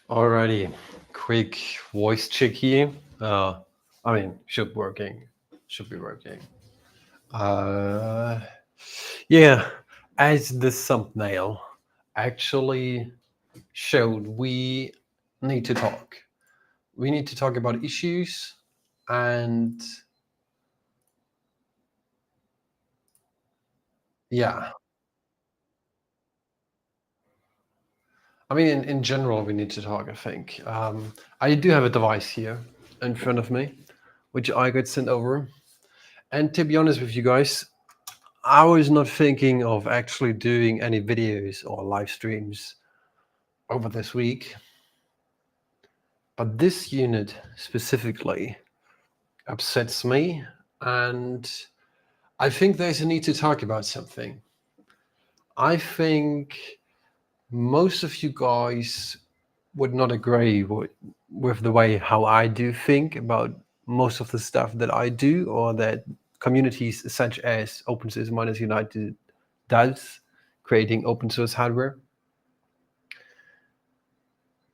Alrighty, quick voice check here. Should working, should be working. Uh, yeah, as the thumbnail actually showed, we need to talk. We need to talk about issues, and yeah, in general, we need to talk. I think I do have a device here in front of me, which I got sent over. And to be honest with you guys, I was not thinking of actually doing any videos or live streams over this week, but this unit specifically upsets me, and I think there's a need to talk about something. I think most of you guys would not agree with the way how I do think about most of the stuff that I do, or that communities such as Open Source Miners United does, creating open source hardware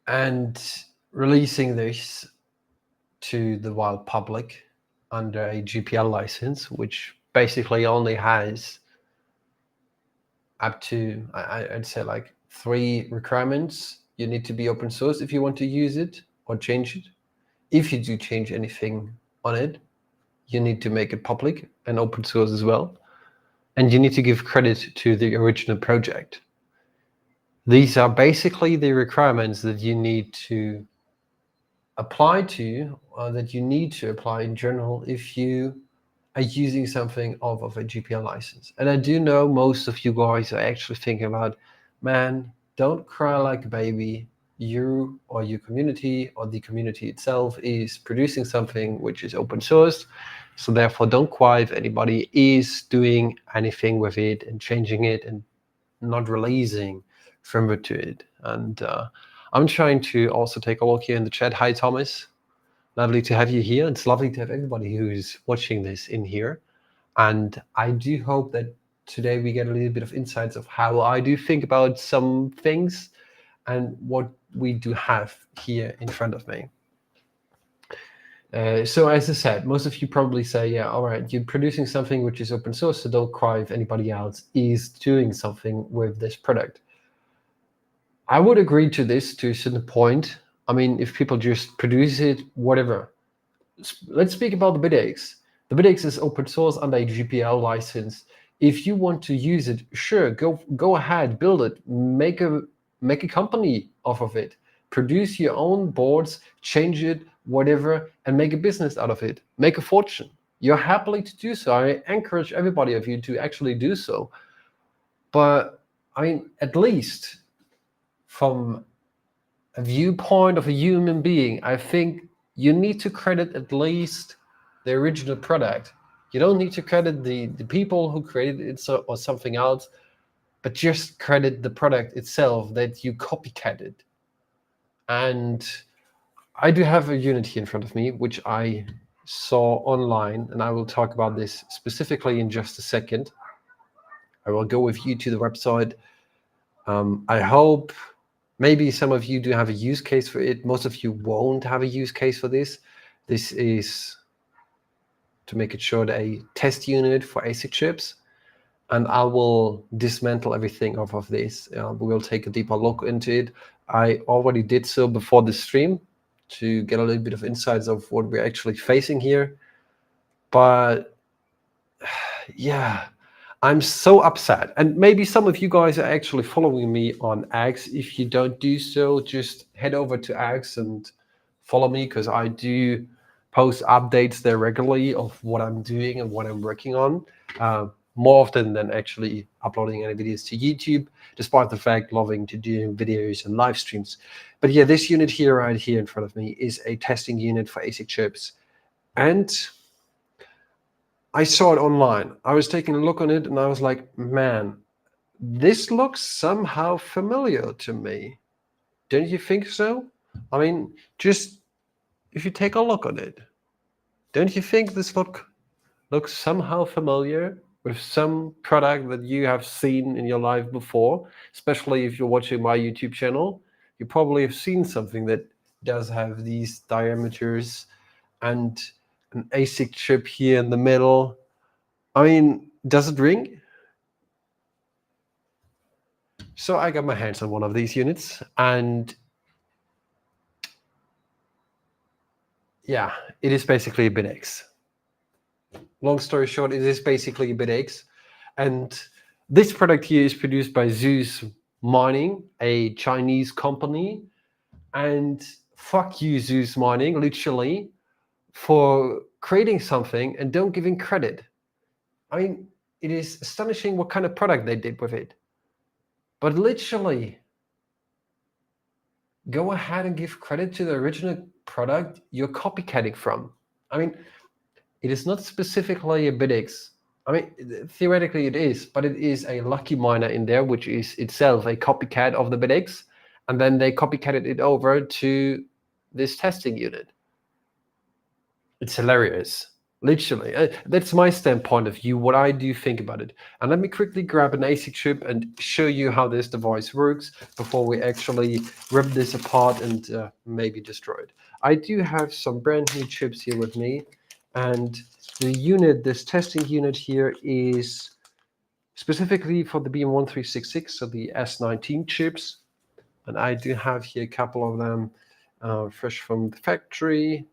and releasing this to the wild public under a GPL license, which basically only has up to, I'd say, like 3 requirements. You need to be open source if you want to use it or change it. If you do change anything on it, you need to make it public and open source as well. And you need to give credit to the original project. These are basically the requirements that you need to apply to, or that you need to apply in general if you are using something of a GPL license. And I do know most of you guys are actually thinking about, man, don't cry like a baby. You or your community or the community itself is producing something which is open source. So therefore, don't cry if anybody is doing anything with it and changing it and not releasing firmware to it. And I'm trying to also take a look here in the chat. Hi, Thomas. Lovely to have you here. It's lovely to have everybody who's watching this in here. And I do hope that today we get a little bit of insights of how I do think about some things and what we do have here in front of me. So as I said, most of you probably say, yeah, all right, you're producing something which is open source, so don't cry if anybody else is doing something with this product. I would agree to this to a certain point. I mean, if people just produce it, whatever. Let's speak about the Bitaxe. The Bitaxe is open source under a GPL license. If you want to use it, sure, go ahead, build it, make a company off of it, produce your own boards, change it, whatever, and make a business out of it. Make a fortune. You're happily to do so. I encourage everybody of you to actually do so. But I mean, at least from a viewpoint of a human being, I think you need to credit at least the original product. You don't need to credit the people who created it or something else, but just credit the product itself that you copycatted. And I do have a unit here in front of me, which I saw online, and I will talk about this specifically in just a second. I will go with you to the website. I hope maybe some of you do have a use case for it. Most of you won't have a use case for this. This is, to make it short, a test unit for ASIC chips. And I will dismantle everything off of this. We will take a deeper look into it. I already did so before the stream to get a little bit of insights of what we're actually facing here. But yeah, I'm so upset. And maybe some of you guys are actually following me on X. If you don't do so, just head over to X and follow me, because I do post updates there regularly of what I'm doing and what I'm working on, more often than actually uploading any videos to YouTube, despite the fact loving to do videos and live streams. But yeah, this unit here, right here in front of me, is a testing unit for ASIC chips. And I saw it online. I was taking a look on it, and I was like, man, this looks somehow familiar to me. Don't you think so? I mean, just if you take a look on it, don't you think this looks somehow familiar with some product that you have seen in your life before, especially if you're watching my YouTube channel? You probably have seen something that does have these diameters and an ASIC chip here in the middle. I mean, does it ring? So I got my hands on one of these units, and yeah, it is basically a Bitaxe. Long story short, it is basically a Bitaxe. And this product here is produced by Zeus Mining, a Chinese company. And fuck you, Zeus Mining, literally, for creating something and don't giving credit. I mean, it is astonishing what kind of product they did with it. But literally, go ahead and give credit to the original product you're copycatting from. I mean, it is not specifically a Bitaxe. I mean, theoretically it is, but it is a Lucky Miner in there, which is itself a copycat of the Bitaxe. And then they copycatted it over to this testing unit. It's hilarious. Literally, that's my standpoint of view, what I do think about it. And let me quickly grab an ASIC chip and show you how this device works before we actually rip this apart and maybe destroy it. I do have some brand new chips here with me, and the unit, this testing unit here, is specifically for the BM1366, so the S19 chips. And I do have here a couple of them fresh from the factory.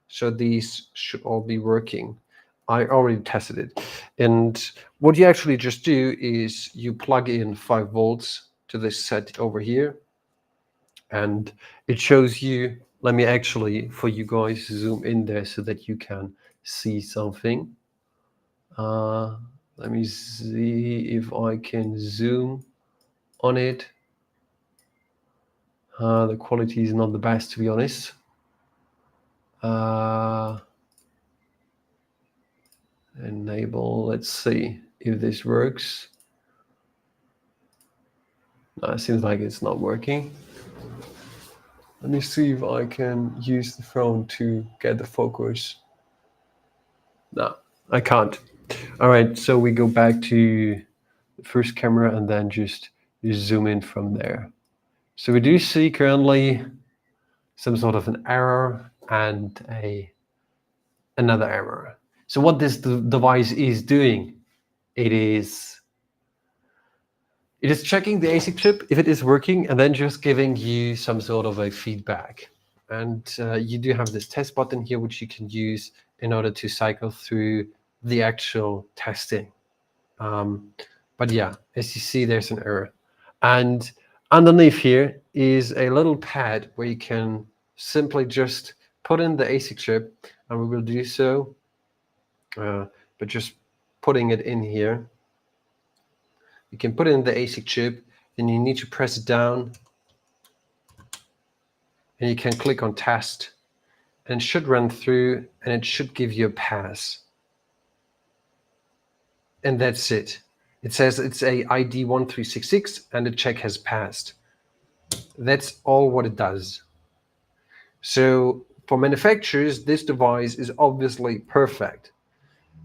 So these should all be working. I already tested it. And what you actually just do is you plug in 5 volts to this set over here. And it shows you, let me actually, for you guys, zoom in there so that you can see something. Let me see if I can zoom on it. The quality is not the best, to be honest. Enable, let's see if this works. No, it seems like it's not working. Let me see if I can use the phone to get the focus. No, I can't. All right, so we go back to the first camera and then just zoom in from there. So we do see currently some sort of an error and another error. So what this device is doing, it is checking the ASIC chip if it is working and then just giving you some sort of a feedback. And you do have this test button here, which you can use in order to cycle through the actual testing. But yeah, as you see, there's an error. And underneath here is a little pad where you can simply just put in the ASIC chip, and we will do so, but just putting it in here. You can put in the ASIC chip, then you need to press it down, and you can click on test, and it should run through, and it should give you a pass. And that's it. It says it's a ID 1366 and the check has passed. That's all what it does. So for manufacturers, this device is obviously perfect.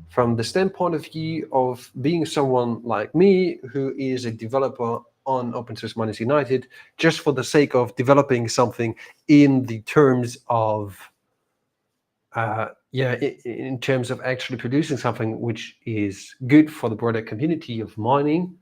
From the standpoint of view of being someone like me who is a developer on Open Source Miners United, just for the sake of developing something in the terms of in terms of actually producing something which is good for the broader community of mining,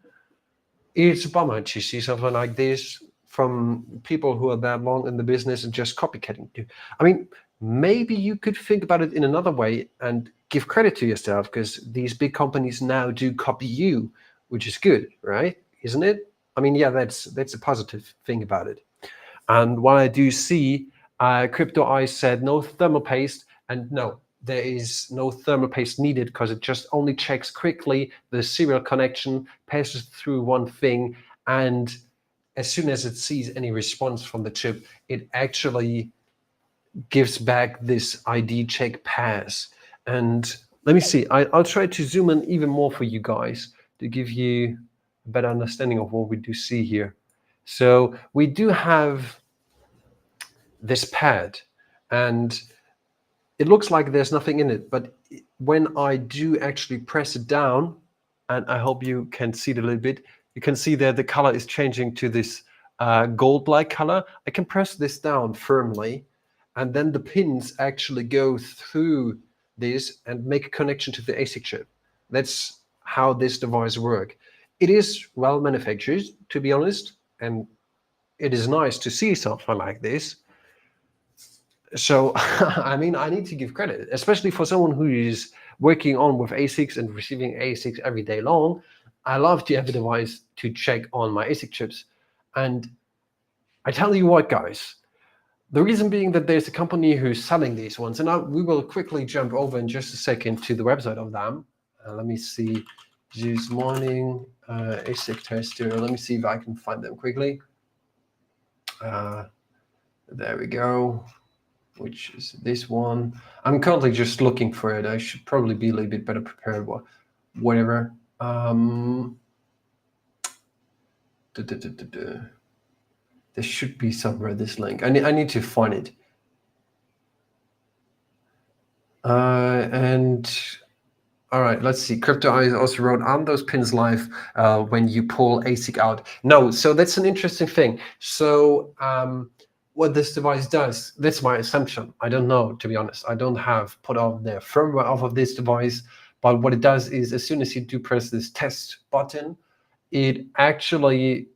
it's a bummer to see something like this from people who are that long in the business and just copycatting you. I mean, maybe you could think about it in another way and give credit to yourself, because these big companies now do copy you, which is good, right? Isn't it? I mean, yeah, that's a positive thing about it. And what I do see, Crypto Eyes said no thermal paste, and no, there is no thermal paste needed because it just only checks quickly the serial connection, passes through one thing, and as soon as it sees any response from the chip, it actually gives back this ID check pass. And let me see, I'll try to zoom in even more for you guys to give you a better understanding of what we do see here. So we do have this pad, and it looks like there's nothing in it, but when I do actually press it down, and I hope you can see it a little bit, you can see that the color is changing to this gold-like color, I can press this down firmly, and then the pins actually go through this and make a connection to the ASIC chip. That's how this device works. It is well manufactured, to be honest, and it is nice to see something like this. So, I mean, I need to give credit, especially for someone who is working on with ASICs and receiving ASICs every day long. I love to have a device to check on my ASIC chips. And I tell you what, guys, the reason being that there's a company who's selling these ones, and we will quickly jump over in just a second to the website of them. Let me see, this morning ASIC tester. Let me see if I can find them quickly. There we go. Which is this one. I'm currently just looking for it. I should probably be a little bit better prepared. Whatever. There should be somewhere this link. I need to find it. And all right, let's see. Crypto Eyes also wrote, aren't those pins live when you pull ASIC out? No, so that's an interesting thing. So what this device does, that's my assumption. I don't know, to be honest. I don't have put out the firmware of this device, but what it does is as soon as you do press this test button, it actually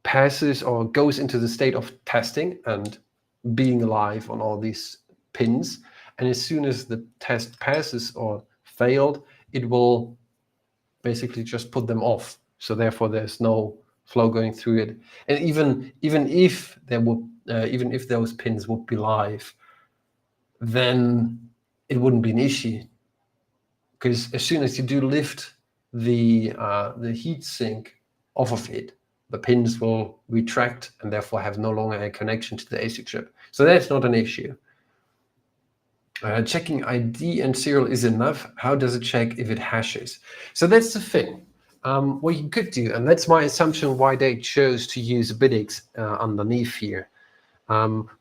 passes or goes into the state of testing and being alive on all these pins. And as soon as the test passes or failed, it will basically just put them off. So therefore, there's no flow going through it. And even if there would, even if those pins would be live, then it wouldn't be an issue, because as soon as you do lift the heat sink off of it, the pins will retract and therefore have no longer a connection to the ASIC chip. So that's not an issue. Checking ID and serial is enough. How does it check if it hashes? So that's the thing. What you could do, and that's my assumption why they chose to use Bitaxe underneath here.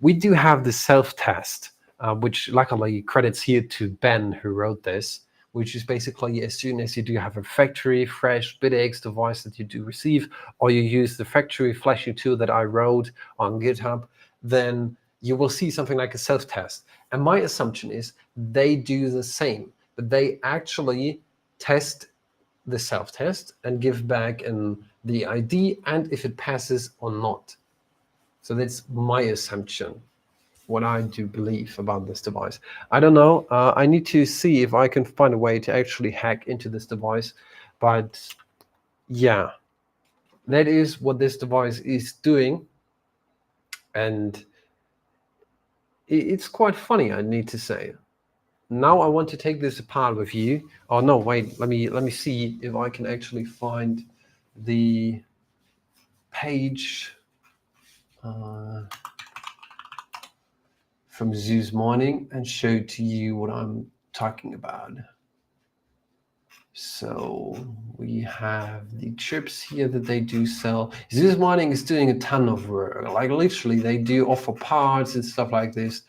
We do have the self-test, which luckily credits here to Ben, who wrote this, which is basically as soon as you do have a factory fresh Bitaxe device that you do receive, or you use the factory flashy tool that I wrote on GitHub, then you will see something like a self-test. And my assumption is they do the same, but they actually test the self-test and give back the ID and if it passes or not. So that's my assumption, what I do believe about this device. I don't know. I need to see if I can find a way to actually hack into this device. But yeah, that is what this device is doing. And it's quite funny, I need to say. Now I want to take this apart with you. Oh no, wait, let me see if I can actually find the page from Zeus Mining and show to you what I'm talking about. So we have the chips here that they do sell. Zeus Mining is doing a ton of work. Like literally, they do offer parts and stuff like this,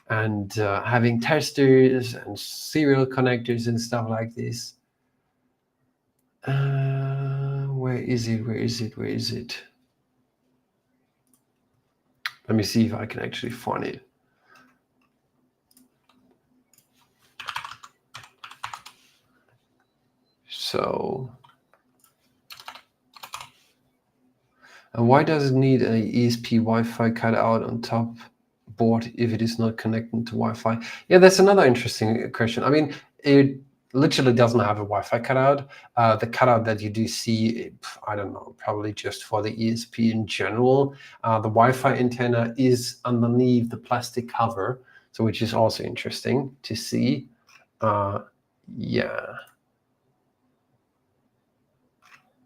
and having testers and serial connectors and stuff like this. Where is it? Where is it? Where is it? Let me see if I can actually find it. So, and why does it need an ESP Wi-Fi cutout on top board if it is not connected to Wi-Fi? Yeah, that's another interesting question. I mean, it literally doesn't have a Wi-Fi cutout. The cutout that you do see, I don't know, probably just for the ESP in general. The Wi-Fi antenna is underneath the plastic cover, so which is also interesting to see. Yeah.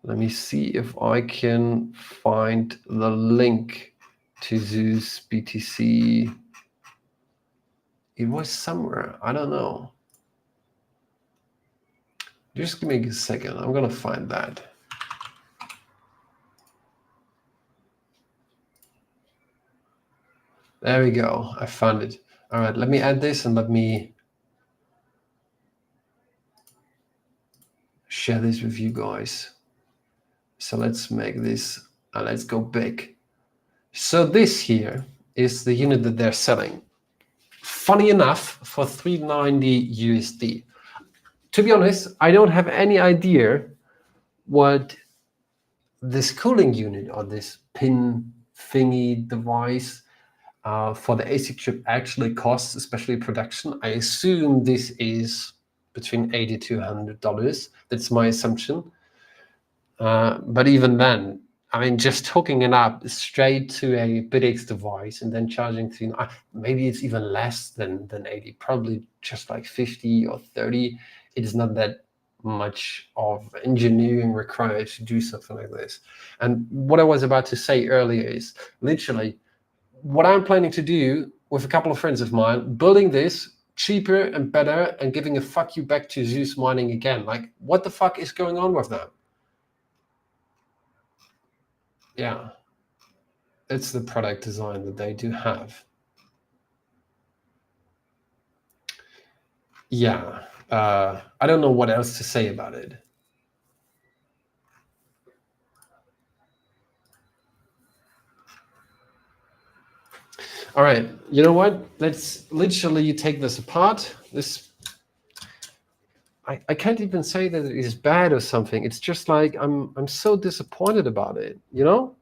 Let me see if I can find the link to Zeus BTC. It was somewhere. I don't know. Just give me a second. I'm going to find that. There we go. I found it. All right. Let me add this and let me share this with you guys. So let's make this Let's go big. So this here is the unit that they're selling. Funny enough, for 390 USD. To be honest, I don't have any idea what this cooling unit or this pin thingy device for the ASIC chip actually costs, especially production. I assume this is between $80 to $100. That's my assumption. But even then, I mean, just hooking it up straight to a Bitaxe device and then charging to, maybe it's even less than 80, probably just like 50 or 30. It is not that much of engineering required to do something like this. And what I was about to say earlier is literally what I'm planning to do with a couple of friends of mine, building this cheaper and better and giving a fuck you back to Zeus Mining again. Like, what the fuck is going on with that? Yeah, it's the product design that they do have. Yeah, I don't know what else to say about it. All right, you know what? Let's literally take this apart. I can't even say that it is bad or something. It's just like I'm so disappointed about it, you know?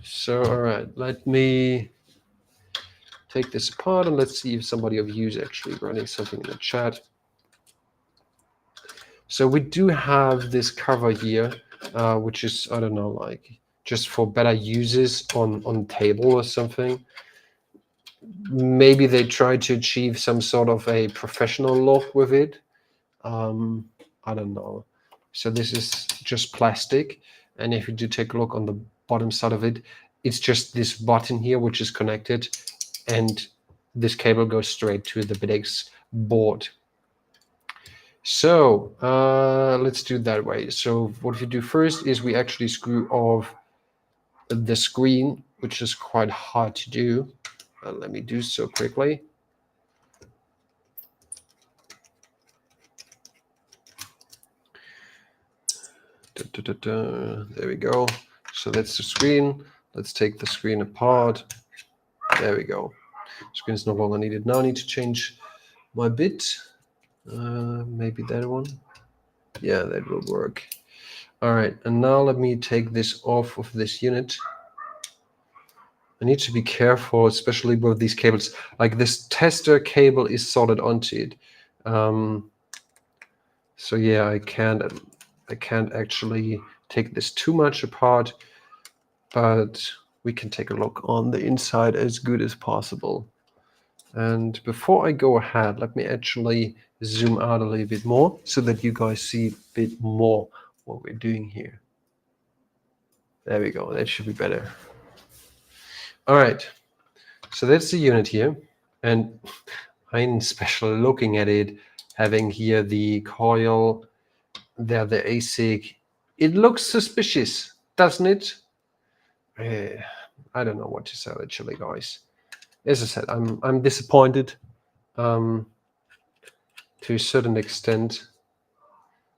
So all right, let me take this apart and let's see if somebody of you is actually running something in the chat. So we do have this cover here, which is, I don't know, like just for better uses on table or something. Maybe they try to achieve some sort of a professional look with it. I don't know. So this is just plastic. And if you do take a look on the bottom side of it, it's just this button here, which is connected. And this cable goes straight to the Bitaxe board. So let's do it that way. So what we do first is we actually screw off the screen, which is quite hard to do. Let me do so quickly. There we go. So that's the screen. Let's take the screen apart. There we go. Screen is no longer needed. Now I need to change my bit. Maybe that one. Yeah, that will work. All right, and now let me take this off of this unit. I need to be careful, especially with these cables. Like this tester cable is soldered onto it. So yeah, I can't actually take this too much apart, but we can take a look on the inside as good as possible. And before I go ahead, let me actually zoom out a little bit more so that you guys see a bit more what we're doing here. There we go. That should be better. All right. So that's the unit here. And I'm especially looking at it, having here the coil, there the ASIC. It looks suspicious, doesn't it? I don't know what to say actually, guys. As I said, I'm disappointed to a certain extent,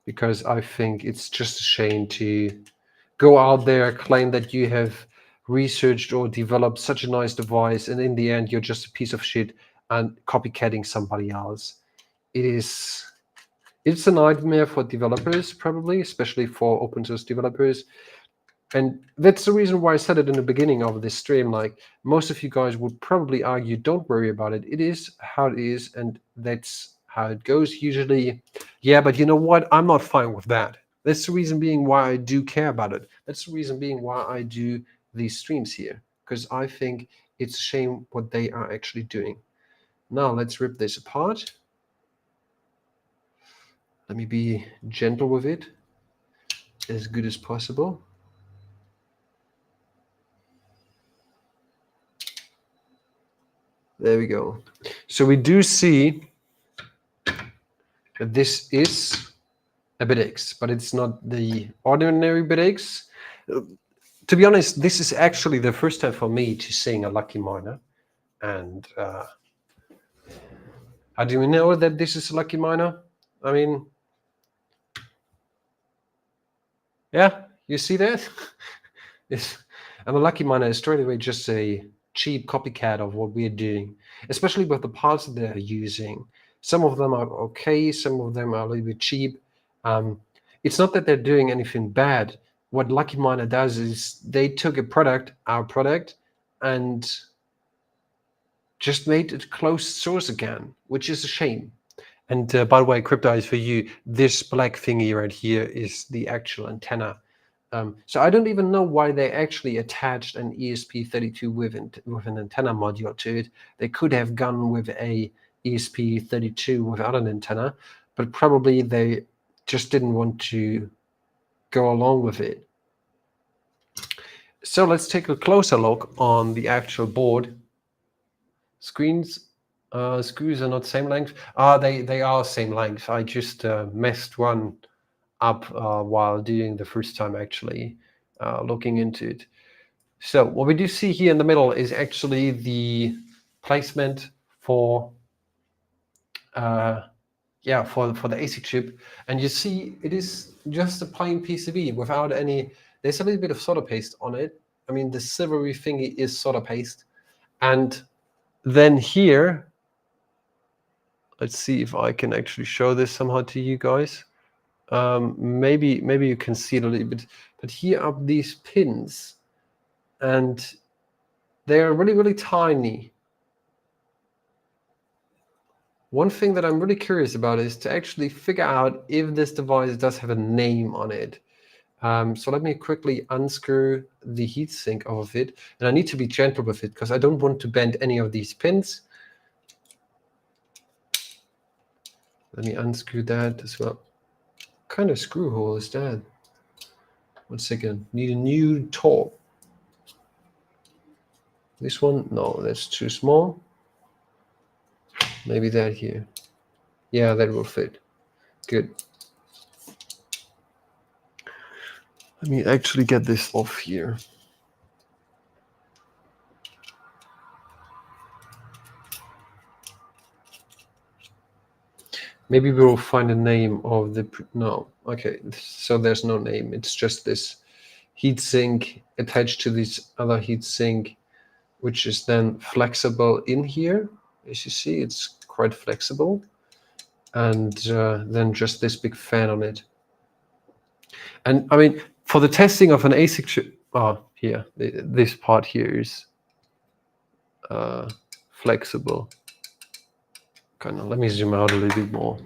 because I think it's just a shame to go out there, claim that you have researched or developed such a nice device, and in the end you're just a piece of shit and copycatting somebody else. It's a nightmare for developers, probably, especially for open source developers. And that's the reason why I said it in the beginning of this stream. Like, most of you guys would probably argue, don't worry about it. It is how it is, and that's how it goes usually. Yeah, but you know what? I'm not fine with that. That's the reason being why I do care about it. That's the reason being why I do these streams here, because I think it's a shame what they are actually doing. Now let's rip this apart. Let me be gentle with it, as good as possible. There we go. So we do see that this is a Bitaxe, but it's not the ordinary Bitaxe. To be honest, this is actually the first time for me to sing a Lucky Miner. And how do we know that this is a Lucky Miner? I mean, yeah, You see that? And the Lucky Miner is straight away just a cheap copycat of what we're doing, especially with the parts that they're using. Some of them are okay, some of them are a little bit cheap. It's not that they're doing anything bad. What Lucky Miner does is they took a product, our product, and just made it closed source again, which is a shame. And by the way, Crypto Eyes, for you, this black thingy right here is the actual antenna. So I don't even know why they actually attached an ESP32 with an antenna module to it. They could have gone with a ESP32 without an antenna, but probably they just didn't want to go along with it. So let's take a closer look on the actual board. Screws are not same length. They are same length. I just messed one up while doing the first time, actually looking into it. So what we do see here in the middle is actually the placement for for the ASIC chip, and you see it is just a plain PCB without any. There's a little bit of solder paste on it. I mean, the silvery thingy is solder paste, and then here, let's see if I can actually show this somehow to you guys. Maybe you can see it a little bit, but here are these pins, and they are really, really tiny. One thing that I'm really curious about is to actually figure out if this device does have a name on it. So let me quickly unscrew the heatsink off of it, and I need to be gentle with it because I don't want to bend any of these pins. Let me unscrew that as well. What kind of screw hole is that? 1 second. Need a new tool. This one? No, that's too small. Maybe that here. Yeah, that will fit. Good. Let me actually get this off here. Maybe we will find a name of the, no, okay, so there's no name. It's just this heatsink attached to this other heatsink, which is then flexible in here. As you see, it's quite flexible. And then just this big fan on it. And I mean, for the testing of an ASIC chip, here, this part here is flexible. Kind of, let me zoom out a little bit more.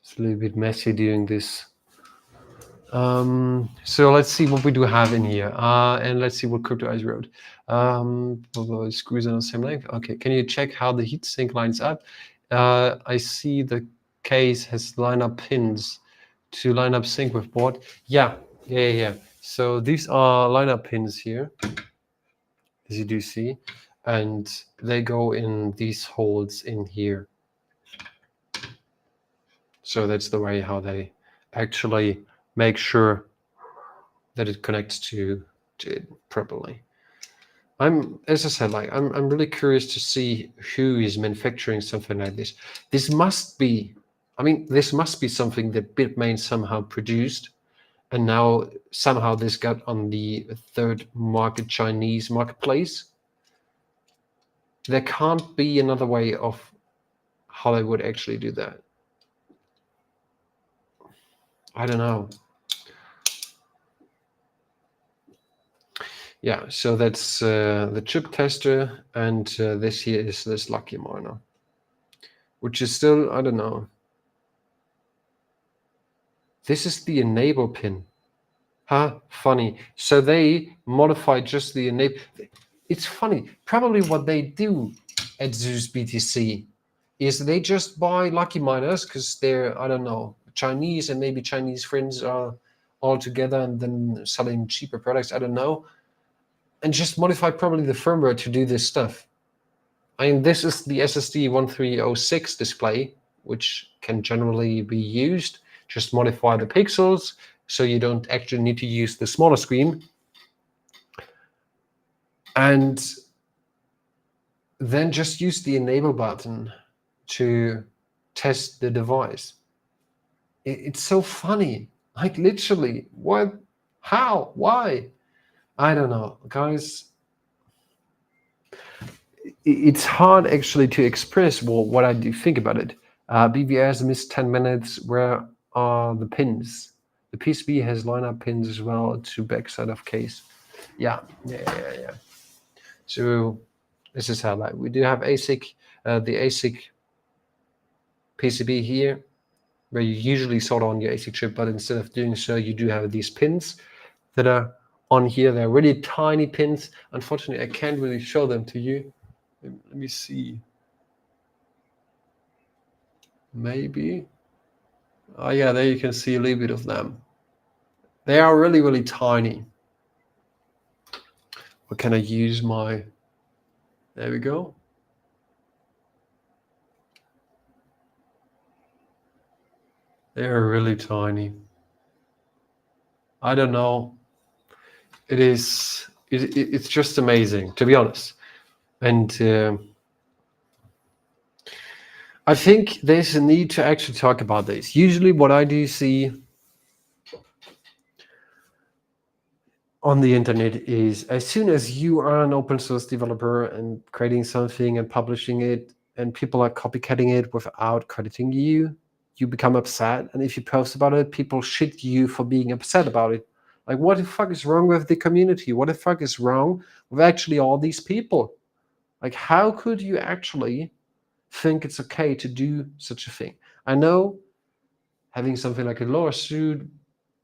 It's a little bit messy doing this. So let's see what we do have in here, and let's see what Crypto Eyes wrote. Screws are on the same length. Okay, can you check how the heatsink lines up? I see the case has line-up pins to line up sync with board. Yeah. So these are line-up pins here, as you do see, and they go in these holes in here. So that's the way how they actually make sure that it connects to it properly. As I said, like I'm really curious to see who is manufacturing something like this. This must be, I mean, this must be something that Bitmain somehow produced, and now somehow this got on the third market Chinese marketplace. There can't be another way of how they would actually do that. I don't know. Yeah, so that's the chip tester, and this here is this Lucky Miner, which is still, I don't know. This is the enable pin. Huh? Funny. So they modified just the enable. It's funny. Probably what they do at Zeus BTC is they just buy Lucky Miners because they're, I don't know, Chinese, and maybe Chinese friends are all together and then selling cheaper products. I don't know. And just modify probably the firmware to do this stuff. I mean, this is the SSD 1306 display, which can generally be used. Just modify the pixels so you don't actually need to use the smaller screen. And then just use the enable button to test the device. It's so funny. Like literally, what? How? Why? I don't know, guys. It's hard actually to express what I do think about it. BBS missed 10 minutes. Where are the pins? The PCB has line-up pins as well to backside of case. Yeah. So this is how like we do have ASIC, the ASIC PCB here, where you usually solder on your ASIC chip, but instead of doing so, you do have these pins that are on here. They're really tiny pins. Unfortunately, I can't really show them to you. Let me see. Maybe. Oh yeah, there you can see a little bit of them. They are really, really tiny. What can I use my... There we go. They're really tiny. I don't know. It's just amazing, to be honest. And I think there's a need to actually talk about this. Usually what I do see on the internet is, as soon as you are an open source developer and creating something and publishing it, and people are copycatting it without crediting you, you become upset. And if you post about it, people shit you for being upset about it. Like, what the fuck is wrong with the community? What the fuck is wrong with actually all these people? Like, how could you actually think it's okay to do such a thing? I know having something like a lawsuit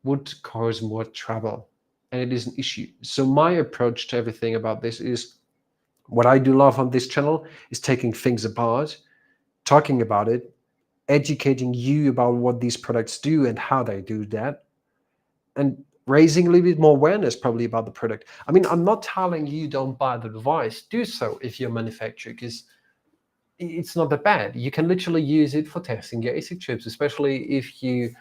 would cause more trouble, and it is an issue. So my approach to everything about this is, what I do love on this channel is taking things apart, talking about it, educating you about what these products do and how they do that, and raising a little bit more awareness probably about the product. I mean, I'm not telling you don't buy the device. Do so if you're a manufacturer, because it's not that bad. You can literally use it for testing your ASIC chips, especially if you,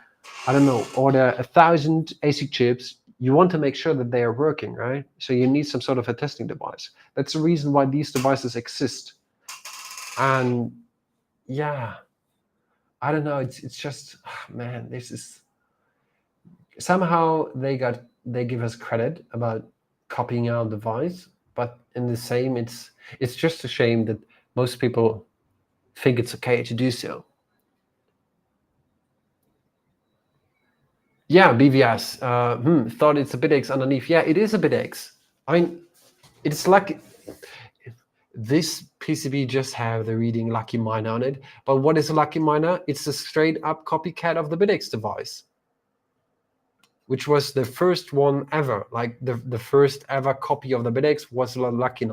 I don't know, order 1,000 ASIC chips. You want to make sure that they are working, right? So you need some sort of a testing device. That's the reason why these devices exist. And yeah, I don't know. It's just, man, this is, somehow they give us credit about copying our device, but in the same, it's just a shame that most people think it's okay to do so. Yeah, BVS. Thought it's a Bitaxe underneath. Yeah, it is a Bitaxe. I mean, it's like this PCB just have the reading Lucky Miner on it. But what is a Lucky Miner? It's a straight up copycat of the Bitaxe device, which was the first one ever. Like the first ever copy of the Bitaxe was Lucky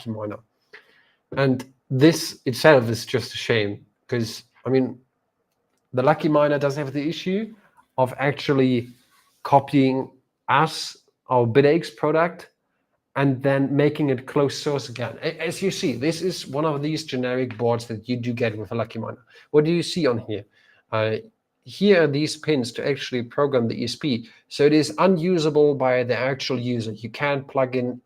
Miner. And this itself is just a shame, because, I mean, the Lucky Miner doesn't have the issue of actually copying our Bitaxe product, and then making it closed source again. As you see, this is one of these generic boards that you do get with a Lucky Miner. What do you see on here? Here are these pins to actually program the ESP. So it is unusable by the actual user. You can't plug it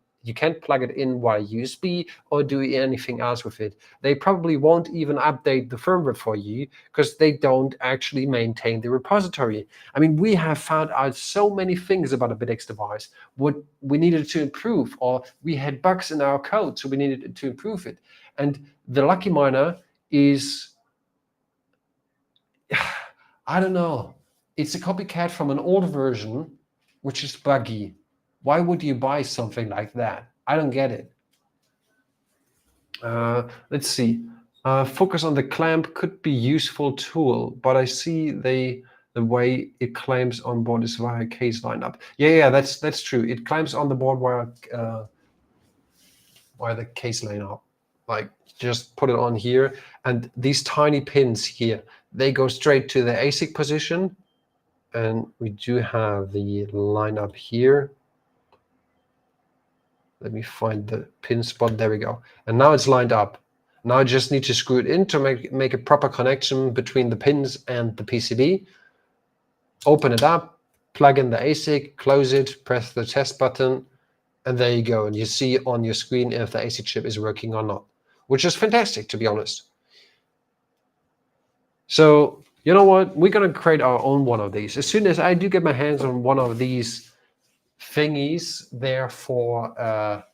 in via USB or do anything else with it. They probably won't even update the firmware for you, because they don't actually maintain the repository. I mean, we have found out so many things about a Bitaxe device, what we needed to improve, or we had bugs in our code, so we needed to improve it. And the Lucky Miner is, I don't know, it's a copycat from an old version, which is buggy. Why would you buy something like that? I don't get it. Let's see. Focus on the clamp could be useful tool, but I see the way it clamps on board is via case lineup. Yeah, that's true. It clamps on the board via the case lineup. Like, just put it on here, and these tiny pins here, they go straight to the ASIC position, and we do have the lineup here. Let me find the pin spot. There we go. And now it's lined up. Now I just need to screw it in to make a proper connection between the pins and the PCB. Open it up, plug in the ASIC, close it, press the test button, and there you go. And you see on your screen if the ASIC chip is working or not, which is fantastic, to be honest. So You know what? We're gonna create our own one of these. As soon as I do get my hands on one of these thingies, there for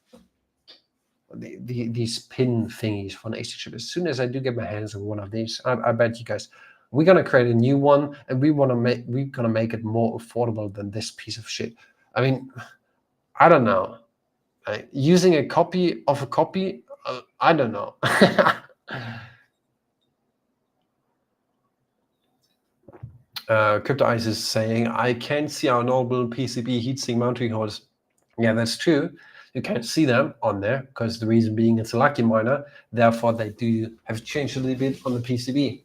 these pin thingies for an AC chip. As soon as I do get my hands on one of these, I bet you guys, we're gonna create a new one, and we're gonna make it more affordable than this piece of shit. I mean, I don't know. Using a copy of a copy, I don't know. Crypto Ice is saying, I can't see our normal PCB heatsink mounting holes. Yeah, that's true. You can't see them on there because the reason being it's a lucky miner. Therefore, they do have changed a little bit on the PCB.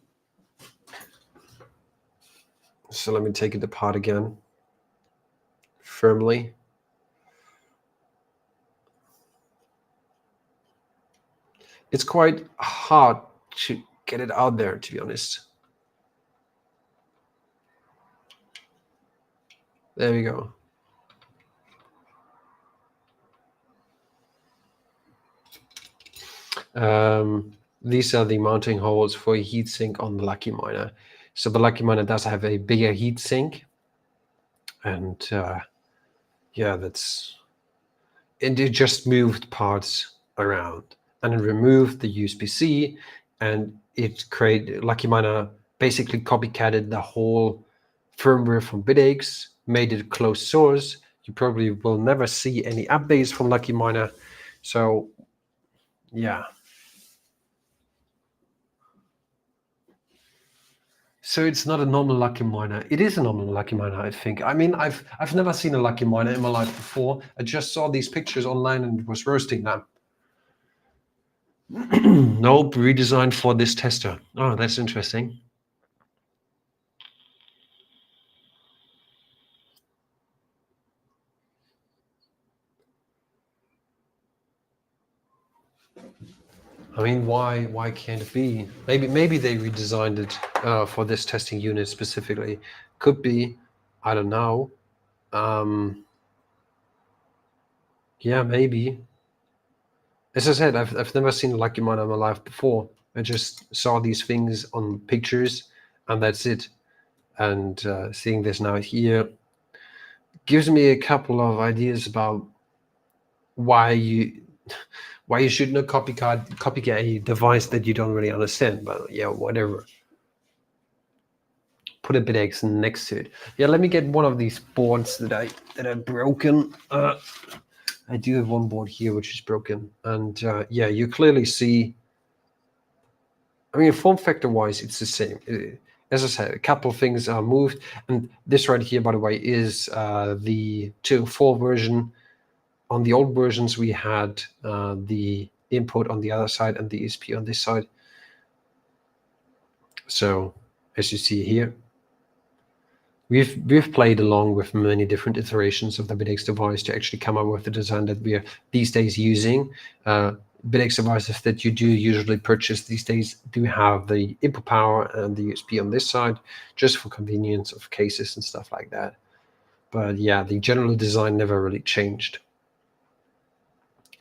So let me take it apart again. Firmly. It's quite hard to get it out there, to be honest. There we go. These are the mounting holes for a heatsink on the Lucky Miner. So the Lucky Miner does have a bigger heatsink, and yeah, and it just moved parts around, and it removed the USB-C, and it created Lucky Miner basically copycatted the whole firmware from Bitaxe, made it closed source. You probably will never see any updates from Lucky Miner. So yeah. So it's not a normal Lucky Miner. It is a normal Lucky Miner, I think. I mean, I've never seen a Lucky Miner in my life before. I just saw these pictures online and was roasting them. Nope, redesigned for this tester. Oh, that's interesting. I mean, why can't it be? Maybe they redesigned it for this testing unit specifically. Could be. I don't know. Yeah, maybe. As I said, I've never seen a Lucky Miner in my life before. I just saw these things on pictures, and that's it. And seeing this now here gives me a couple of ideas about why you should not copycat a device that you don't really understand. But yeah, whatever. Put a Bitaxe next to it. Yeah, let me get one of these boards that are broken. I do have one board here which is broken, and yeah, you clearly see. I mean, form factor wise, it's the same. As I said, a couple of things are moved, and this right here, by the way, is the 2.4 version. On the old versions, we had the input on the other side and the ESP on this side. So, as you see here, we've played along with many different iterations of the Bitaxe device to actually come up with the design that we are these days using. Bitaxe devices that you do usually purchase these days do have the input power and the USB on this side, just for convenience of cases and stuff like that. But yeah, the general design never really changed.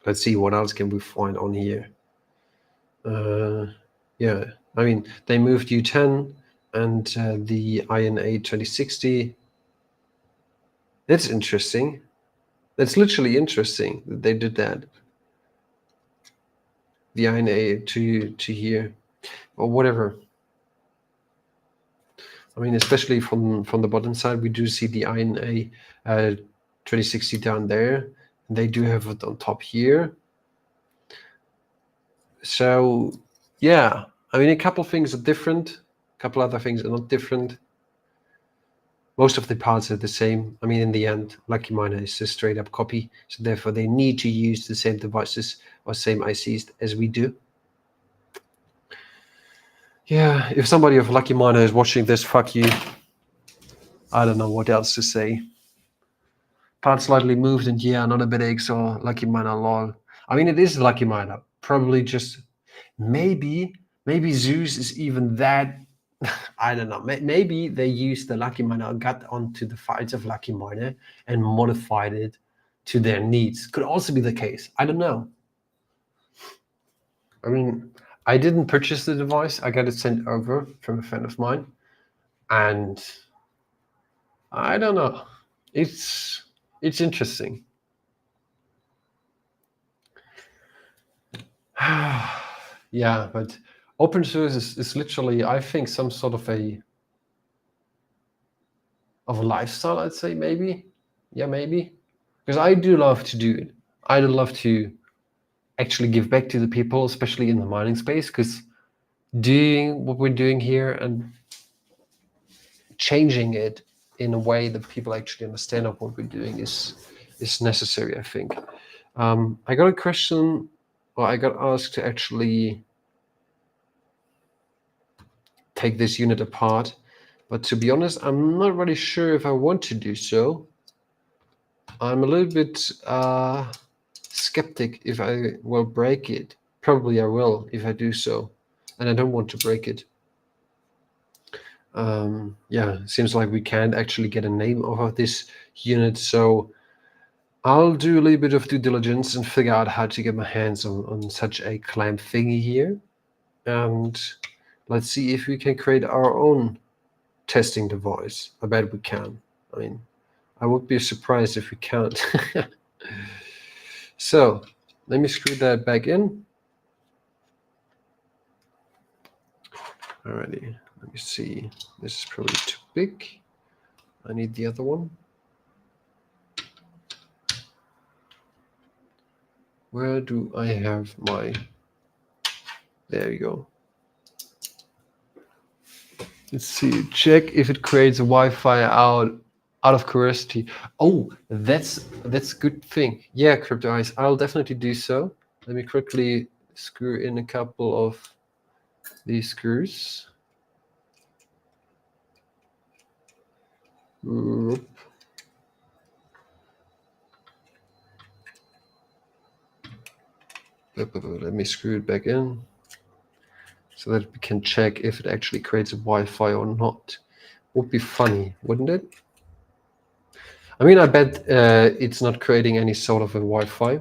Let's see what else can we find on here. Yeah, I mean, they moved U10 and the INA 2060. That's interesting. That's literally interesting that they did that. The INA to here, or whatever. I mean, especially from the bottom side, we do see the INA 2060 down there. They do have it on top here. So yeah, I mean, a couple things are different. A couple other things are not different. Most of the parts are the same. I mean, in the end, Lucky Miner is a straight up copy. So therefore, they need to use the same devices or same ICs as we do. Yeah, if somebody of Lucky Miner is watching this, fuck you. I don't know what else to say. Part slightly moved, and yeah, not a Bitaxe or Lucky Miner lol. I mean, it is Lucky Miner. Probably just maybe Zeus is even that. I don't know. Maybe they used the Lucky Miner, got onto the files of Lucky Miner, and modified it to their needs. Could also be the case. I don't know. I mean, I didn't purchase the device. I got it sent over from a friend of mine. And I don't know. It's interesting. Yeah, but open source is literally, I think, some sort of a lifestyle, I'd say, maybe. Yeah, maybe. Because I do love to do it. I do love to actually give back to the people, especially in the mining space, because doing what we're doing here and changing it in a way that people actually understand of what we're doing is necessary, I think. I got a question, or I got asked to actually take this unit apart, but to be honest, I'm not really sure if I want to do so. I'm a little bit skeptic if I will break it. Probably I will if I do so, and I don't want to break it. Yeah, it seems like we can't actually get a name off of this unit, so I'll do a little bit of due diligence and figure out how to get my hands on such a clamp thingy here. And let's see if we can create our own testing device. I bet we can. I mean, I would be surprised if we can't. So let me screw that back in. Alrighty, let me see. This is probably too big. I need the other one. Where do I have my... There you go. Let's see. Check if it creates a Wi-Fi out of curiosity. Oh, that's a good thing. Yeah, Crypto Eyes, I'll definitely do so. Let me quickly screw in a couple of these screws. Let me screw it back in so that we can check if it actually creates a Wi-Fi or not. Would be funny, wouldn't it? I mean, I bet it's not creating any sort of a Wi-Fi.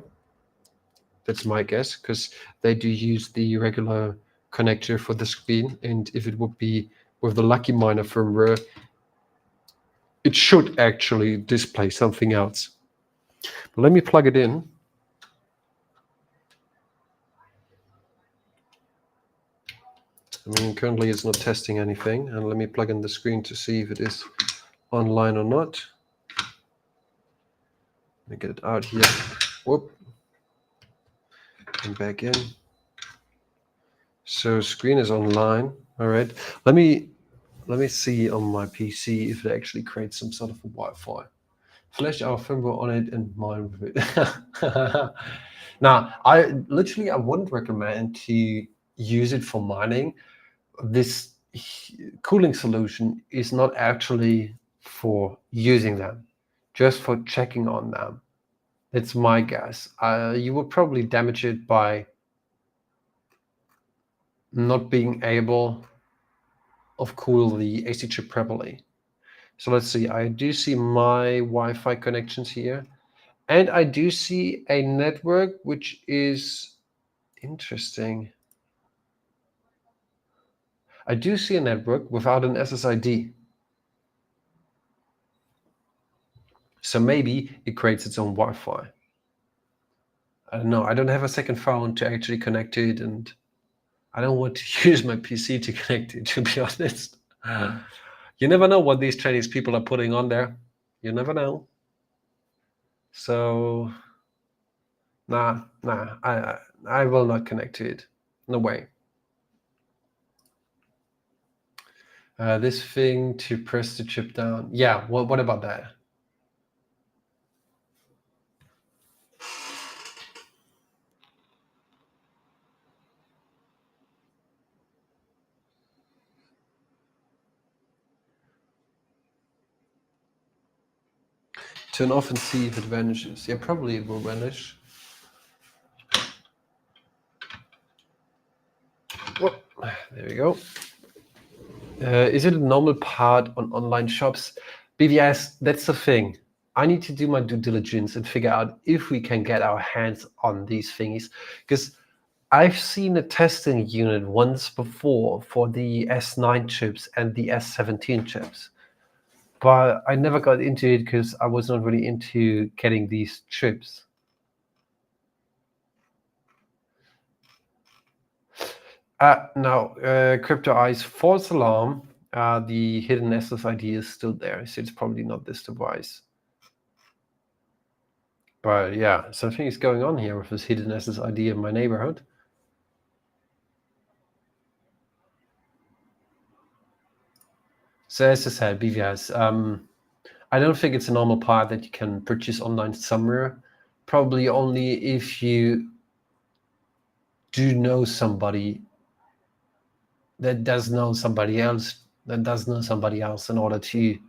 That's my guess, because they do use the regular connector for the screen, and if it would be with the Lucky Miner firmware, it should actually display something else. But let me plug it in. I mean, currently it's not testing anything, and let me plug in the screen to see if it is online or not. Let me get it out here. Whoop. And back in. So screen is online. All right. Let me see on my PC if it actually creates some sort of a Wi-Fi. Flash our firmware on it and mine with it. Now, I wouldn't recommend to use it for mining. This cooling solution is not actually for using them, just for checking on them. That's my guess. You would probably damage it by not being able of cool the AC chip properly. So let's see, I do see my Wi-Fi connections here, and I do see a network which is interesting. I do see a network without an SSID. So maybe it creates its own Wi-Fi. I don't know, I don't have a second phone to actually connect to it, and I don't want to use my PC to connect it, to be honest. You never know what these Chinese people are putting on there. You never know. So, nah, I will not connect to it. No way. This thing to press the chip down. Yeah, what about that? Turn off and see if it vanishes. Yeah, probably it will vanish. Oh, there we go. Is it a normal part on online shops? BVS, that's the thing. I need to do my due diligence and figure out if we can get our hands on these thingies. Because I've seen a testing unit once before for the S9 chips and the S17 chips, but I never got into it because I was not really into getting these chips. No, Crypto Eyes false alarm. The hidden SSID is still there, so it's probably not this device. But yeah, something is going on here with this hidden SSID in my neighborhood. So as I said, BVS, I don't think it's a normal part that you can purchase online somewhere. Probably only if you do know somebody that does know somebody else in order to,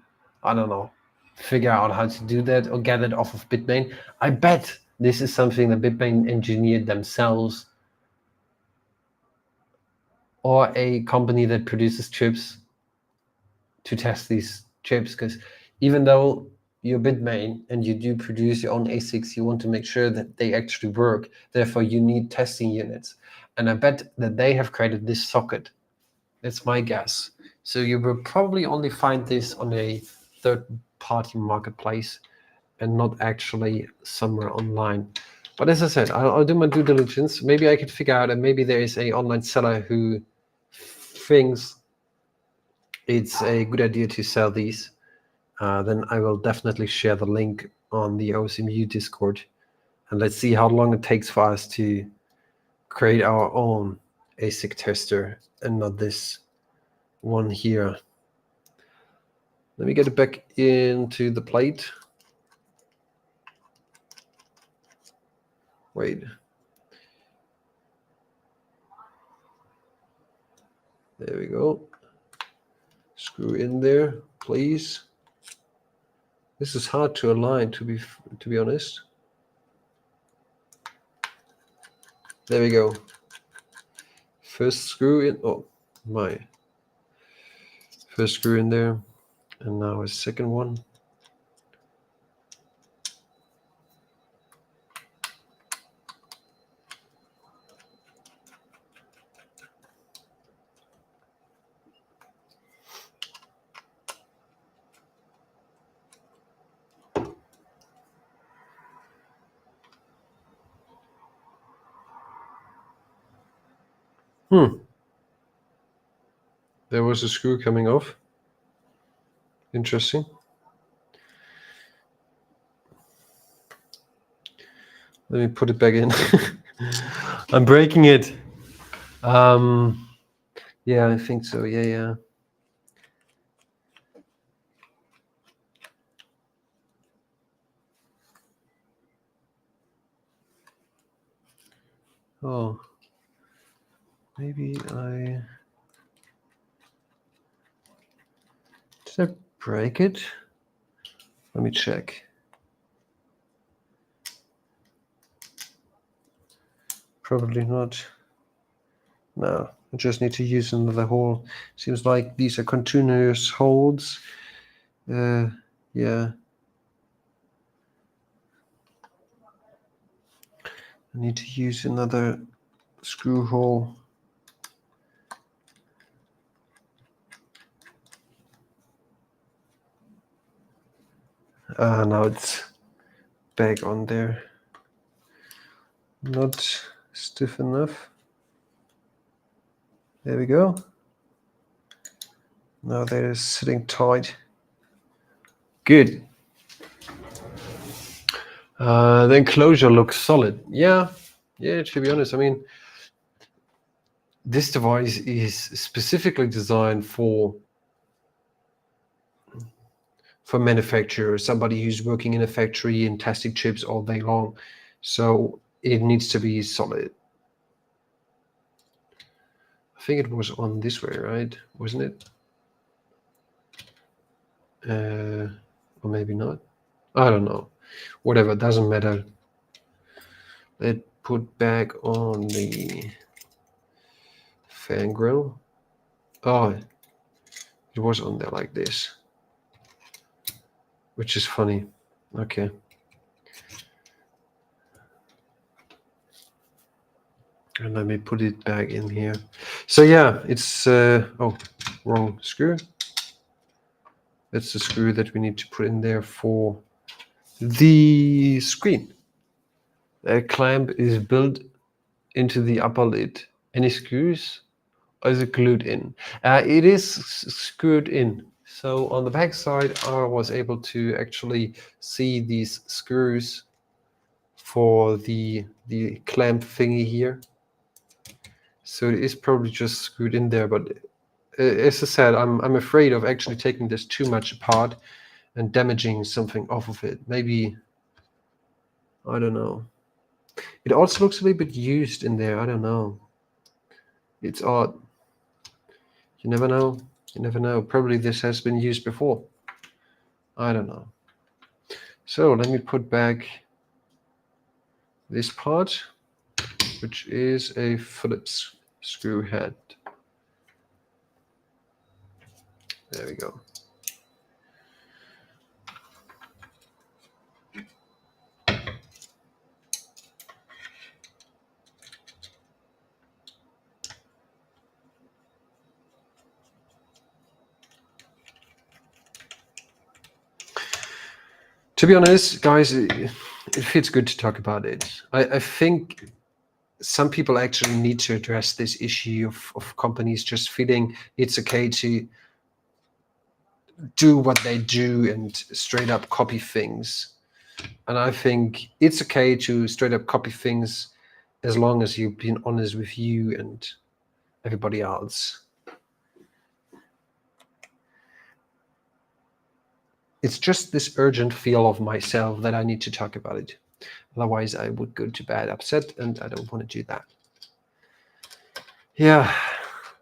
I don't know, figure out how to do that or get it off of Bitmain. I bet this is something that Bitmain engineered themselves, or a company that produces chips to test these chips. Because even though you're Bitmain and you do produce your own ASICs, you want to make sure that they actually work. Therefore, you need testing units. And I bet that they have created this socket. That's my guess. So you will probably only find this on a third-party marketplace and not actually somewhere online. But as I said, I'll do my due diligence. Maybe I could figure out, and maybe there is an online seller who thinks it's a good idea to sell these. Then I will definitely share the link on the OSMU Discord, and let's see how long it takes for us to create our own ASIC tester and not this one here. Let me get it back into the plate. Wait. There we go. Screw in there, please. This is hard to align, to be honest. There we go. First screw in. Oh my. First screw in there, and now a second one. There was a screw coming off. Interesting. Let me put it back in. I'm breaking it. Yeah, I think so. Yeah. Oh, maybe did I break it? Let me check. Probably not. No, I just need to use another hole. Seems like these are continuous holes. Yeah. I need to use another screw hole. Now it's back on there. Not stiff enough. There we go. Now that is sitting tight. Good. The enclosure looks solid. Yeah, to be honest, I mean, this device is specifically designed for manufacturers, somebody who's working in a factory and testing chips all day long. So it needs to be solid. I think it was on this way, right? Wasn't it? Or maybe not. I don't know. Whatever, doesn't matter. Let's put back on the fan grill. Oh, it was on there like this, which is funny. Okay. And let me put it back in here. So yeah, it's oh, wrong screw. That's the screw that we need to put in there for the screen. A clamp is built into the upper lid. Any screws? Or is it glued in? It is screwed in. So on the back side, I was able to actually see these screws for the clamp thingy here. So it is probably just screwed in there, but as I said, I'm afraid of actually taking this too much apart and damaging something off of it. Maybe, I don't know. It also looks a little bit used in there. I don't know. It's odd. You never know. You never know. Probably this has been used before. I don't know. So let me put back this part, which is a Phillips screw head. There we go. To be honest, guys, it feels good to talk about it. I think some people actually need to address this issue of companies just feeling it's okay to do what they do and straight up copy things. And I think it's okay to straight up copy things as long as you've been honest with you and everybody else. It's just this urgent feel of myself that I need to talk about it. Otherwise, I would go to bed upset, and I don't want to do that. Yeah,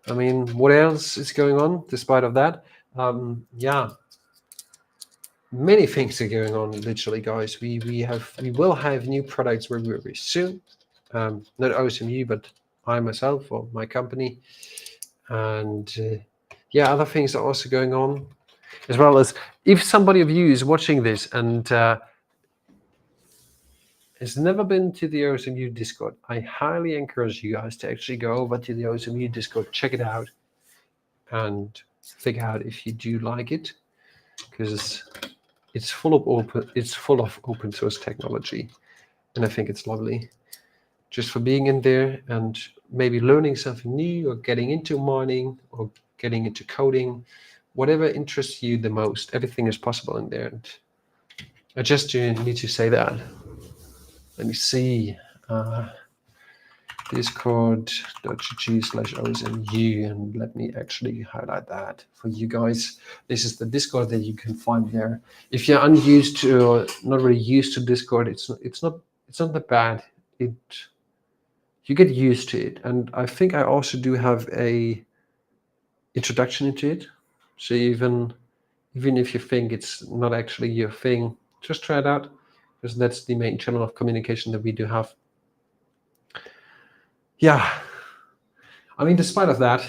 I mean, what else is going on despite of that? Yeah, many things are going on. Literally, guys, we will have new products very very soon. Not OSMU, but I myself or my company, and yeah, other things are also going on, as well as if somebody of you is watching this and has never been to the OSMU Discord, I highly encourage you guys to actually go over to the OSMU Discord, check it out, and figure out if you do like it, because it's full of open source technology, and I think it's lovely. Just for being in there and maybe learning something new, or getting into mining, or getting into coding, whatever interests you the most, everything is possible in there. And I just need to say that. Let me see. Discord.gg/OSMU, and let me actually highlight that for you guys. This is the Discord that you can find there. If you're unused to, or not really used to Discord, it's not that bad. You get used to it, and I think I also do have a introduction into it. So even if you think it's not actually your thing, just try it out, because that's the main channel of communication that we do have. Yeah, I mean, despite of that,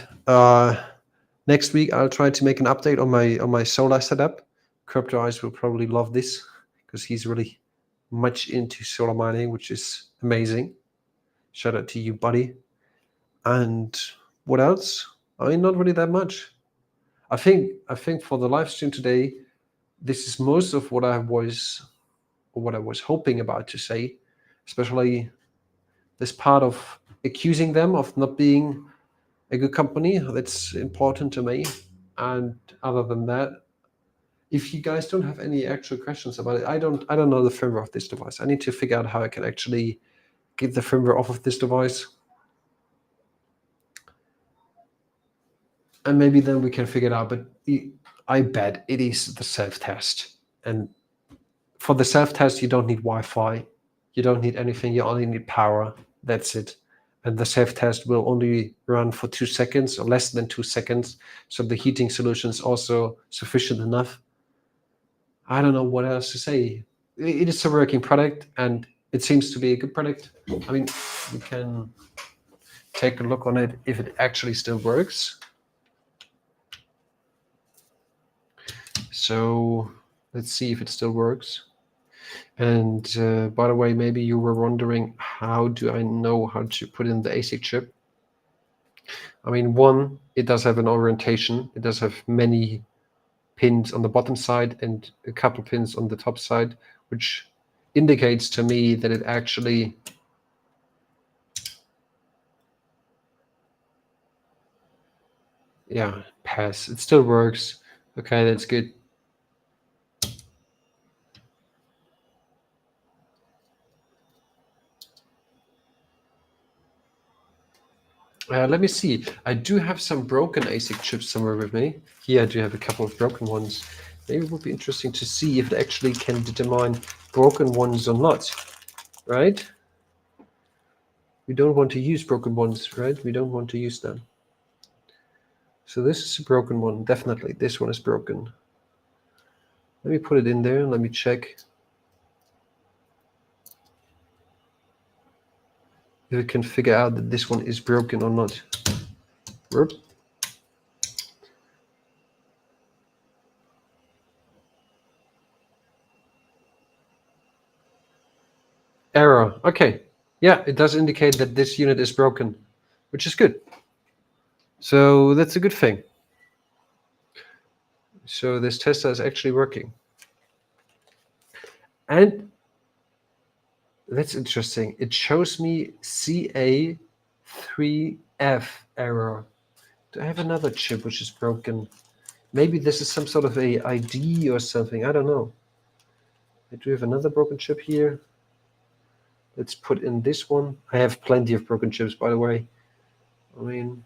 next week I'll try to make an update on my solar setup. Crypto Eyes will probably love this, because he's really much into solar mining, which is amazing. Shout out to you, buddy. And what else? I mean, not really that much. I think for the live stream today, this is most of what I was hoping about to say, especially this part of accusing them of not being a good company. That's important to me. And other than that, if you guys don't have any actual questions about it, I don't know the firmware of this device. I need to figure out how I can actually get the firmware off of this device, and maybe then we can figure it out. But I bet it is the self-test, and for the self-test you don't need Wi-Fi, you don't need anything, you only need power. That's it. And the self-test will only run for 2 seconds, or less than 2 seconds, so the heating solution is also sufficient enough. I don't know what else to say. It is a working product, and it seems to be a good product. I mean, we can take a look on it if it actually still works. So let's see if it still works. And by the way, maybe you were wondering, how do I know how to put in the ASIC chip? I mean, one, it does have an orientation. It does have many pins on the bottom side and a couple pins on the top side, which indicates to me that it actually pass. It still works. Okay, that's good. Let me see. I do have some broken ASIC chips somewhere with me. Here I do have a couple of broken ones. Maybe it would be interesting to see if it actually can determine broken ones or not, right? We don't want to use broken ones, right? We don't want to use them. So this is a broken one, definitely. This one is broken. Let me put it in there. Let me check if we can figure out that this one is broken or not. Whoop. Error. Okay. Yeah, it does indicate that this unit is broken, which is good. So that's a good thing. So this tester is actually working. And that's interesting. It shows me CA3F error. Do I have another chip which is broken? Maybe this is some sort of a ID or something. I don't know. I do have another broken chip here. Let's put in this one. I have plenty of broken chips, by the way. I mean,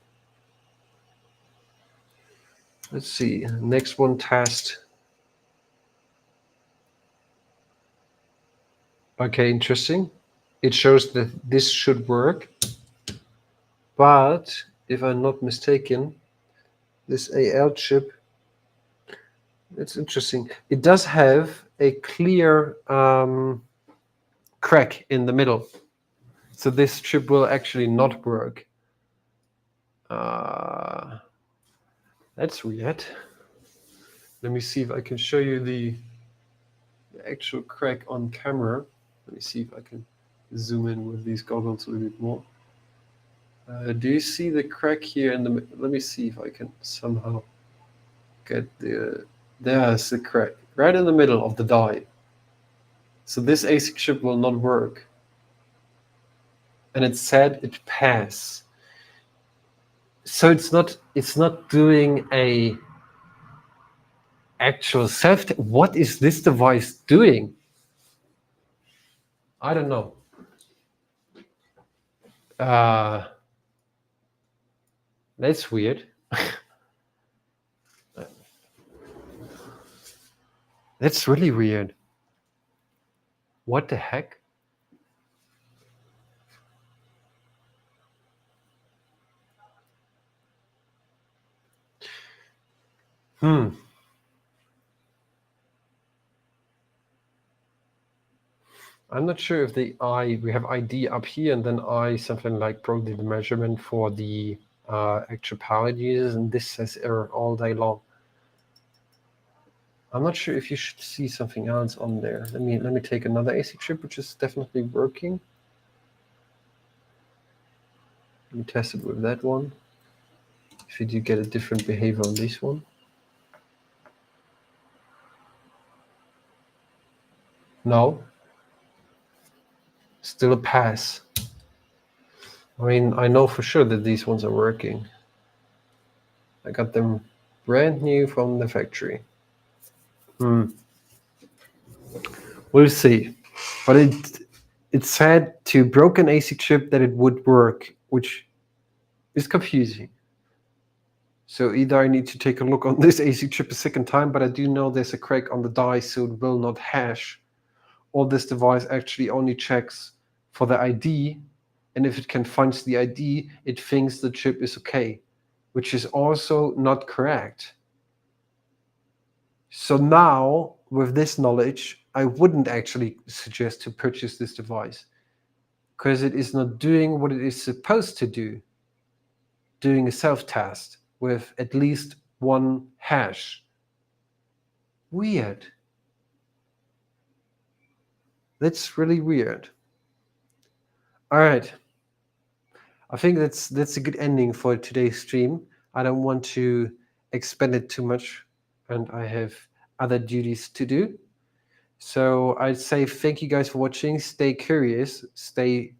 let's see. Next one, test. Okay, interesting. It shows that this should work. But if I'm not mistaken, this AL chip, it's interesting. It does have a clear crack in the middle. So this chip will actually not work. That's weird. Let me see if I can show you the actual crack on camera. Let me see if I can zoom in with these goggles a little bit more. Do you see the crack here in the? Let me see if I can somehow get the. There's the crack right in the middle of the die. So this ASIC chip will not work. And it said it pass. So it's not doing a actual self. What is this device doing? I don't know. That's weird. That's really weird. What the heck? I'm not sure if the we have ID up here and then something like probably the measurement for the actual power users, and this says error all day long. I'm not sure if you should see something else on there. Let me take another ASIC chip, which is definitely working. Let me test it with that one. If you do get a different behavior on this one. No. Still a pass. I mean, I know for sure that these ones are working. I got them brand new from the factory. We'll see. But it said to broken ASIC chip that it would work, which is confusing. So either I need to take a look on this ASIC chip a second time, but I do know there's a crack on the die, so it will not hash. Or this device actually only checks for the ID, and if it can find the ID, it thinks the chip is okay, which is also not correct. So now, with this knowledge, I wouldn't actually suggest to purchase this device because it is not doing what it is supposed to do, doing a self-test with at least one hash. Weird. That's really weird. All right. I think that's a good ending for today's stream. I don't want to expand it too much, and I have other duties to do. So I'd say thank you guys for watching. Stay curious. Stay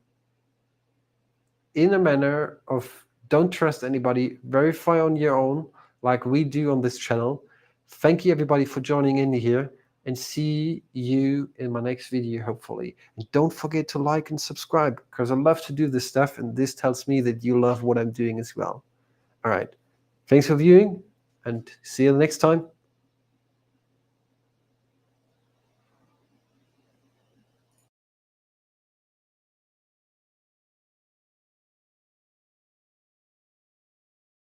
in a manner of don't trust anybody. Verify on your own, like we do on this channel. Thank you everybody for joining in here, and see you in my next video, hopefully. And don't forget to like and subscribe, because I love to do this stuff, and this tells me that you love what I'm doing as well. All right. Thanks for viewing, and see you next time.